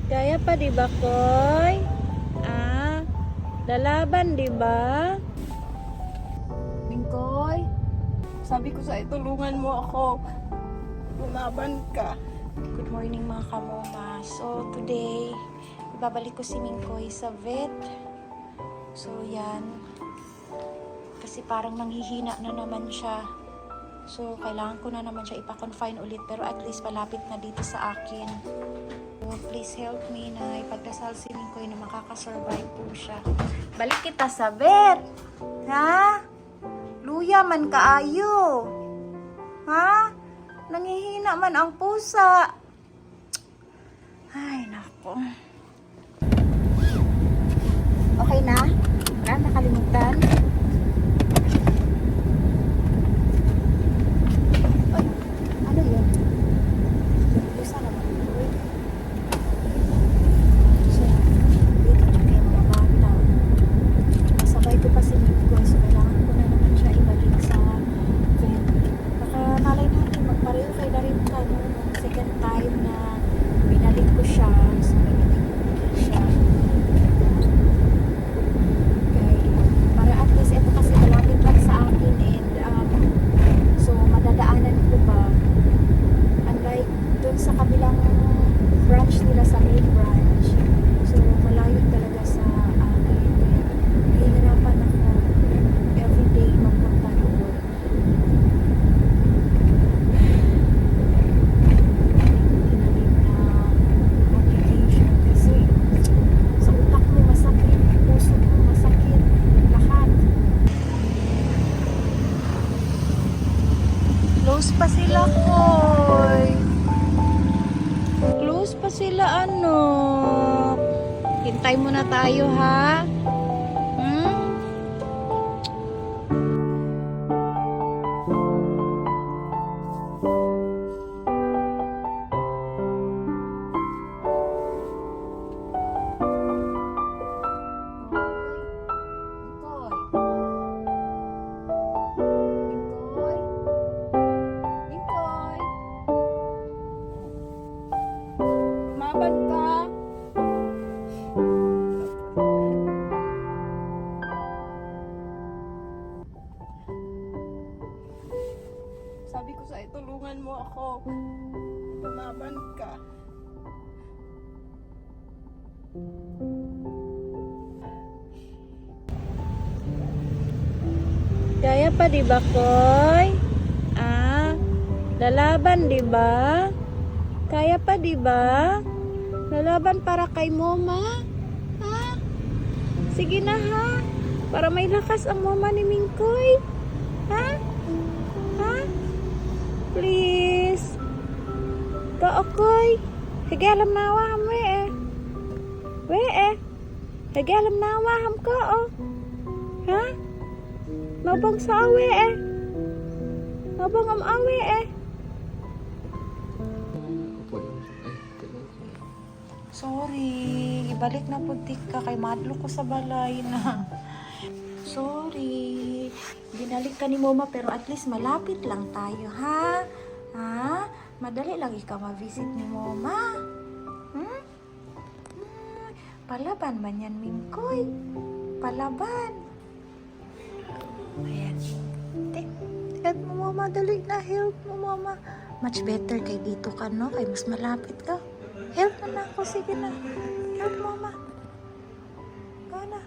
Kaya pa, di ba, Koy? Ah, lalaban, di ba? Mingkoy, sabi ko sa tulungan mo ako. Lumaban ka. Good morning, mga kamoma. So, today, ibabalik ko si Mingkoy sa vet. So, yan. Kasi parang nanghihina na naman siya. So, kailangan ko na naman siya ipa-confine ulit. Pero at least palapit na dito sa akin. So, please help me na ipagdasal si Mingkoy na makakasurvive po siya. Balik kita sa vet! Ha? Luya man kaayo. Ha? Nangihina man ang pusa. Ay, nako. Okay na? Ha? Nakalimutan? Ay, ano yun? Pusa naman. So, dito siya kayo mga bata. Masabay ko pa si Mingkoy. So, kailangan ko na naman siya ibalik sa vet. Baka malay natin magpareho kay na rin ka no? Second time na binalik ko siya. So, binalik ko siya. Okay. Para at least ito kasi malapit lang sa akin and so madadaanan ko ba unlike dun sa kabilang branch nila sa main branch. So, malayo talaga sa akin. Kaya nahihirapan ako everyday magpunta doon. Obligation kasi sa utak mo masakit, puso mo masakit, lahat. Close pa sila, Koy. Close pa sila, ano. Hintay muna tayo, ha? Hmm? Lumaban ka. Sabi ko sa tulungan mo ako. Lumaban ka. Kaya pa, di ba, Koy? Ah, lalaban, di ba? Kaya pa, di ba? Lalaban para kay Moma? Ha? Sige na, ha? Para may lakas ang Moma ni Mingkoy. Ha? Ha? Please. Ka, Koy. Hige alam nawa ham we eh. We eh. Hige alam nawa ham ko, oh. Ha? Mabang sa awe eh. Mabang am awe eh. Sorry. Ibalik na po ka kay madlo ko sa balay na. Sorry. Binalik ka ni Moma pero at least malapit lang tayo, ha? Ha? Madali lang ikaw ma-visit ni Moma. Hmm? Palaban man yan, Mingkoy. Palaban. Ayan. Help mo, Mama. Dali na. Help mo, Mama. Much better kay dito ka, no? Kay mas malapit ka. Help mo na ako. Sige na. Help, Mama. Ka na.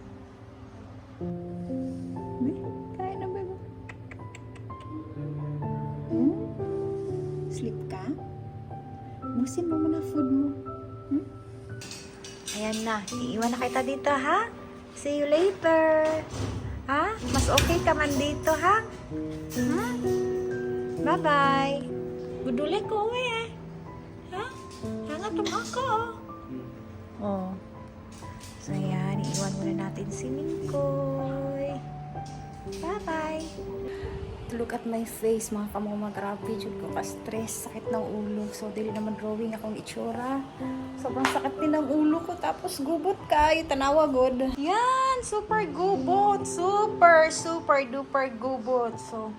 Kain na, bebe. Sleep ka? Busin mo muna food mo. Ayan na. Iiwan na kita dito, ha? See you later. Ha? Mas okay ka man dito, ha? Hmm? Bye-bye. Guduli ko uwi, eh. Ha? Hangat ako, oh. Oh. So, ayan. Iiwan muna natin si Mingkoy. Bye-bye. Look at my face, mga kamoma. Grabe, jud ko ka-stress. Sakit ng ulo. So, dili naman drawing akong itsura. Sobrang sakit din ng ulo ko. Tapos, gubot ka. Tanawa, good. Yan! Super gubot. Super, super duper gubot. So,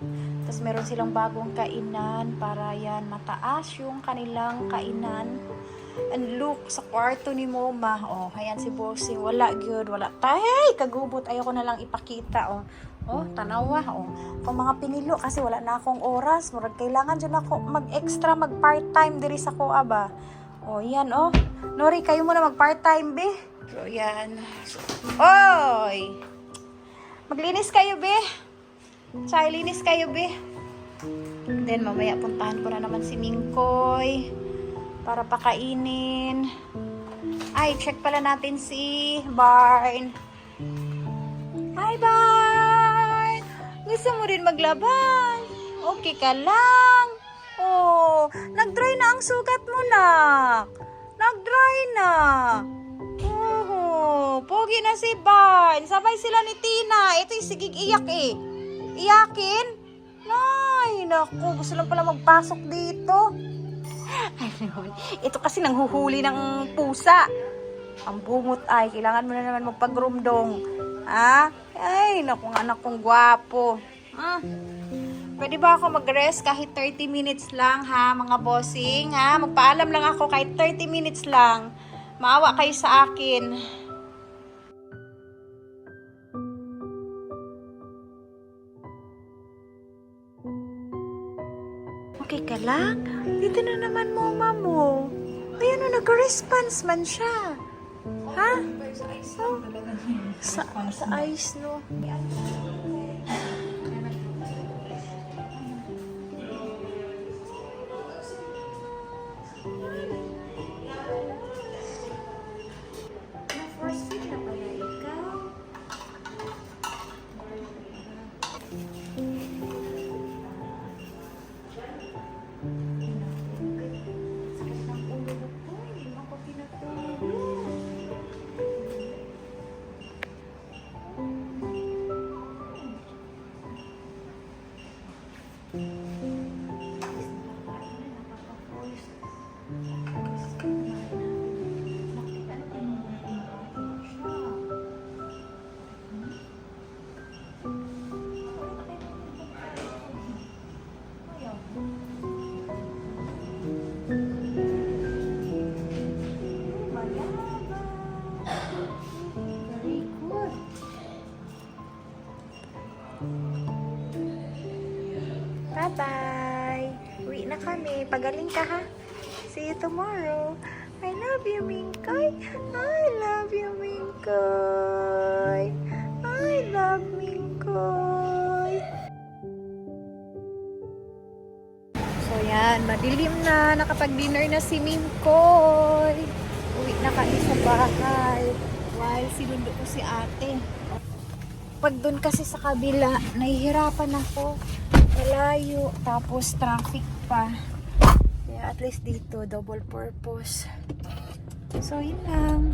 tapos meron silang bagong kainan para yan mataas yung kanilang kainan. And look, sa kwarto ni Moma. Oh, ayan si Bossing. Wala, good. Wala. Tay, kagubot. Ayoko na lang ipakita. Oh, oh tanawa. Oh. Kung mga pinilo, kasi wala na akong oras. Murag, kailangan dyan ako mag-extra, mag-part-time diri sa kuha ba. Oh, yan, oh. Nori, kayo muna mag-part-time, be. So, yan. Oy! Maglinis kayo, be. Tsaka, linis kayo, be. Then, mamaya puntahan ko na naman si Mingkoy para pakainin. Ay, check pala natin si Barn. Hi, Barn! Gusto mo rin maglaban? Okay ka lang? Oh, nag-dry na ang sugat mo, nak. Nag-dry na. Oh, pogi na si Barn. Sabay sila ni Tina. Ito yung sigig iyak eh. Iyakin? Ay, naku. Gusto lang pala magpasok dito. Ito kasi nanghuhuli ng pusa. Ang bungot ay, kailangan mo na naman magpag-groomdong. Ha? Ay, naku, anak kong gwapo. Pwede ba ako mag-rest kahit 30 minutes lang, ha, mga bossing? Ha? Magpaalam lang ako kahit 30 minutes lang. Maawa kayo sa akin. Okay ka lang? Dito na naman Moma mo. Ayan o, nag-response man siya. Ha? Oh, sa ice, no? Na-force feed na pala ikaw. Bye-bye. Uwi na kami. Pagaling ka, ha? See you tomorrow. I love you, Mingkoy. I love you, Mingkoy. I love Mingkoy. So, yan. Madilim na. Nakapag-dinner na si Mingkoy. Uwi na kami sa bahay. While sinundo ko si ate. Pag doon kasi sa kabila, nahihirapan ako. Malayo, tapos traffic pa. Kaya at least dito, double purpose. So, yun lang.